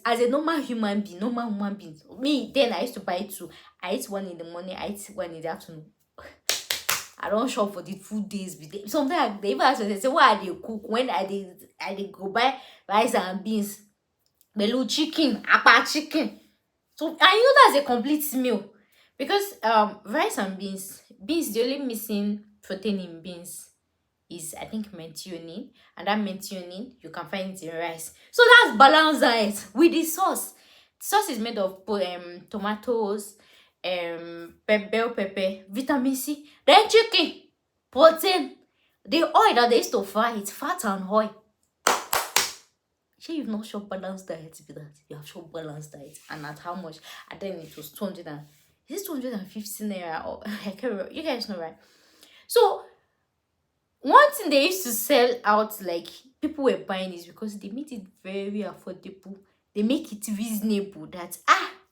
as a normal human being, normal human being. Me, then I used to buy two. I eat one in the morning, I eat one in the afternoon. I don't shop for the food days with them. Sometimes they even ask me, they say, what are they cook? When I they go buy rice and beans, little chicken, apa chicken. So I know that's a complete meal. Because rice and beans, the only missing protein in beans is I think methionine, and that methionine you can find it in rice. So that's balanced diet with the sauce. The sauce is made of tomatoes, bell pepper, vitamin C, then chicken, protein. The oil that they used to fry, it's fat and oil. Sure, you've not shop balanced diet with that. You have shop balanced diet, and at how much? And then it was 200 and is it 250 naira or I can't remember. You guys know, right? So one thing they used to sell out, like people were buying, is because they made it very affordable. They make it reasonable that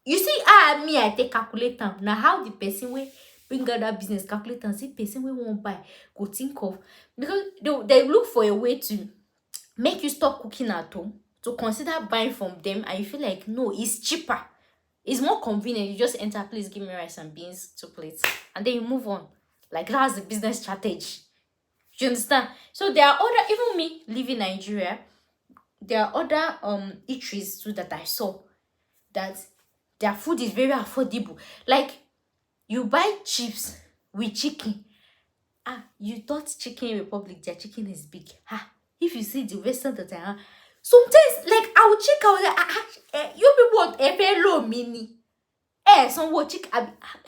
you see, me, I take calculator. Now how the person will bring out that business calculator and say person will won't buy go think of, because they look for a way to make you stop cooking at home, to consider buying from them, and you feel like no, it's cheaper, it's more convenient. You just enter, please give me rice and beans, 2 plates, and then you move on. Like that's the business strategy. You understand? So there are other, even me living in Nigeria, there are other eateries too that I saw that their food is very affordable. Like you buy chips with chicken. You thought Chicken Republic, their chicken is big. If you see the restaurant that I have, sometimes like I will check out like you people want a very low mini. Some what chicken.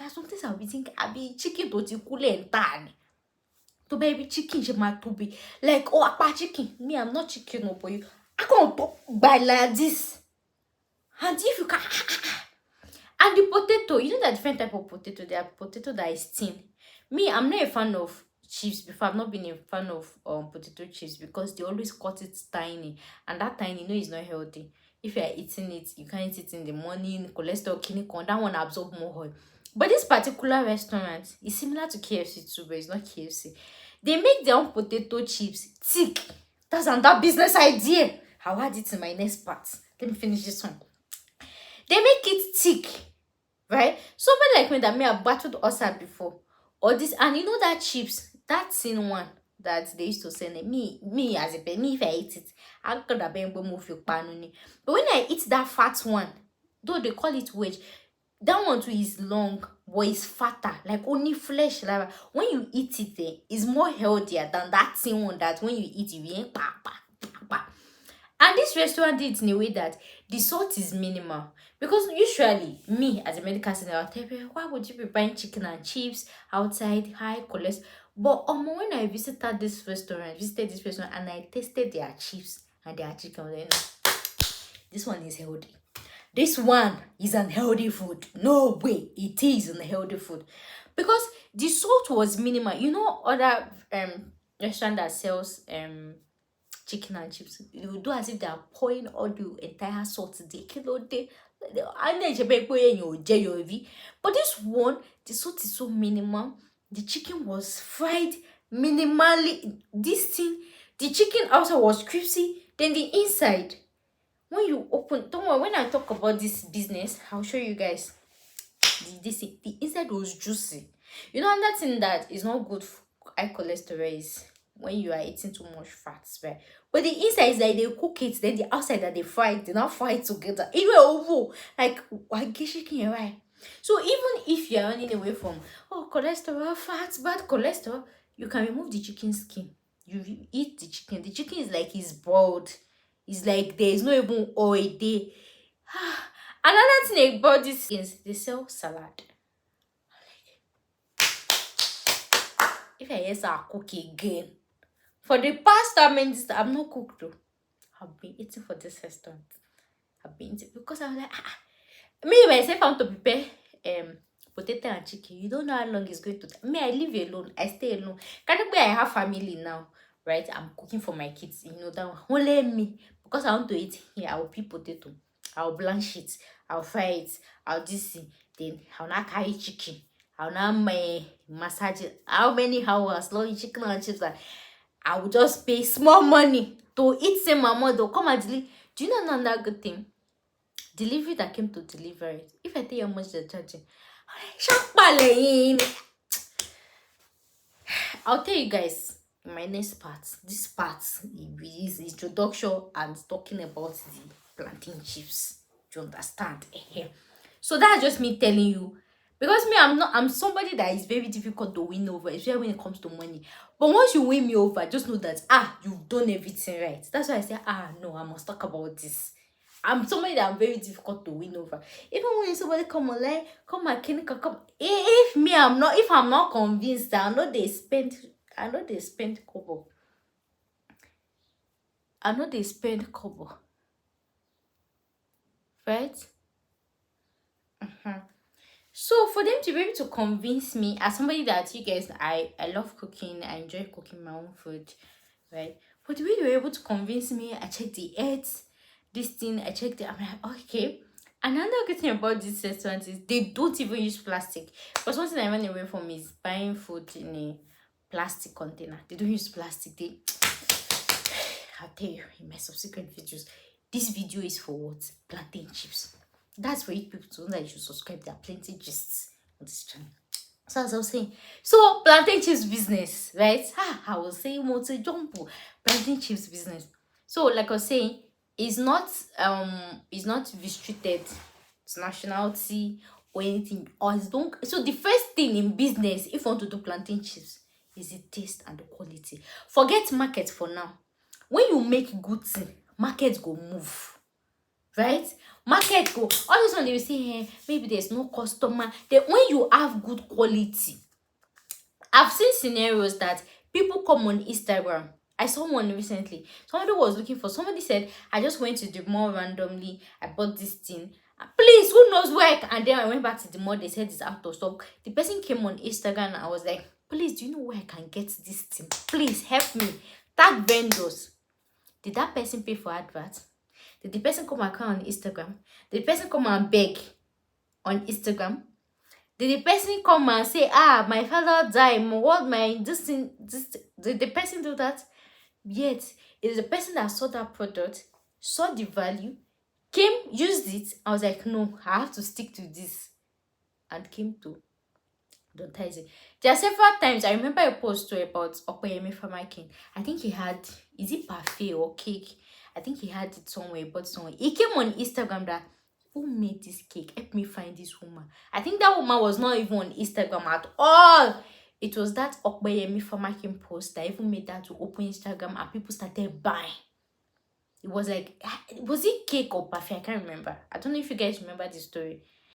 Sometimes I'll be thinking, I be chicken to the cool and tan. To baby chicken, she might to be like, oh, apa chicken. Me, I'm not chicken, no, for you. I can't talk by like this. And if you can, and the potato, you know that different type of potato. There are potato that is thin. Me, I'm not a fan of chips before. I've not been a fan of potato chips because they always cut it tiny, and that tiny, you know, is not healthy. If you are eating it, you can't eat it in the morning. Cholesterol, kidney, that one absorb more oil. But this particular restaurant is similar to KFC too, but it's not KFC. They make their own potato chips thick. That's another business idea. I'll add it in my next part. Let me finish this one. They make it thick, right? Somebody like me that may have battled ulcer before, or this, and you know that chips, that thin one that they used to send me as a penny, if I eat it, I could have been move your panuni. But when I eat that fat one, though they call it wedge, that one too is long, but it's fatter, like only flesh. Like when you eat it, it's more healthier than that thin one that when you eat it, you ain't pa. And this restaurant did it in a way that the salt is minimal. Because usually, me as a medical student, I'll tell you, why would you be buying chicken and chips outside, high cholesterol? But when I visited this restaurant, and I tasted their chips and their chicken, then this one is healthy. This one is unhealthy food. No way, it is unhealthy food. Because the salt was minimal. You know, other restaurant that sells chicken and chips, you do as if they are pouring all the entire salt day. But this one, the salt is so minimal. The chicken was fried minimally. This thing, the chicken outside was crispy. Then the inside, when you open, don't worry, when I talk about this business, I'll show you guys. The inside was juicy. You know, another thing that is not good for high cholesterol is when you are eating too much fats, right? But the inside is like they cook it, then the outside that they fry it, they now fry it together. Like I get chicken, right? So even if you're running away from cholesterol, fats, bad cholesterol, you can remove the chicken skin. You eat the chicken. The chicken is like it's boiled. It's like there is no even oil there. Another thing about this is they sell salad. If I yes, I'll cook again. For the past minutes, I'm not cooked though. I've been eating for this restaurant. I've been eating because I was like, me myself, I want to prepare potato and chicken. You don't know how long it's going to take. Me, I live alone. I stay alone. Currently, I have family now, right? I'm cooking for my kids. You know that one. Only me, because I want to eat here. I will peel potato. I'll blanch it. I'll fry it. I'll this. Then I'll not carry chicken. I'll now massage it. How many hours? Long chicken and chips. I will just pay small money to eat same amount. They'll come and delete. Do you know another good thing? Delivery that came to deliver it. If I tell you how much they're charging, Shakpale. I'll tell you guys in my next part. This part is introduction and talking about the plantain chips. Do you understand? So that's just me telling you. Because me, I'm somebody that is very difficult to win over, especially when it comes to money. But once you win me over, just know that you've done everything right. That's why I say, no, I must talk about this. I'm somebody that I'm very difficult to win over. Even when somebody come online, come and come. If I'm not convinced, I know they spend kobo. Right? So for them to be able to convince me, as somebody that you guys, I love cooking, I enjoy cooking my own food, right? But the way they were able to convince me, I checked the ads, this thing, I checked it, I'm like, okay. Another good thing about this restaurant is they don't even use plastic. Because one thing I ran away from is buying food in a plastic container. They don't use plastic. I'll tell you in my subsequent videos. This video is for what? Plantain chips. That's for you people to know that you should subscribe. There are plenty gists on this channel. So as I was saying, so plantain chips business, right? I was saying multi jumbo plantain chips business. So like I was saying, it's not restricted to nationality or anything. Or it's don't. So the first thing in business, if you want to do plantain chips, is the taste and the quality. Forget market for now. When you make good thing, market go move. Right? Market go. All this one they will say, hey, maybe there's no customer. Then when you have good quality, I've seen scenarios that people come on Instagram. I saw one recently. Somebody was looking for, somebody said, I just went to the mall randomly. I bought this thing. Please, who knows where? And then I went back to the mall. They said it's out of stock. The person came on Instagram and I was like, please, do you know where I can get this thing? Please help me. Tag vendors. Did that person pay for advert? Did the person come and come on Instagram? Did the person come and beg on Instagram? Did the person come and say, my father died, what my this did the person do that? Yet it is the person that saw that product, saw the value, came, used it. I was like, no, I have to stick to this, and came to advertise it. There are several times I remember a post about Okoyemi Famakin. I think he had, is it parfait or cake? I think he had it somewhere, but somewhere. He came on Instagram that, who made this cake? Help me find this woman. I think that woman was not even on Instagram at all. It was that Okbeyemi Famakin post that even made that to open Instagram and people started buying. It was like, was it cake or parfait? I can't remember. I don't know if you guys remember this story.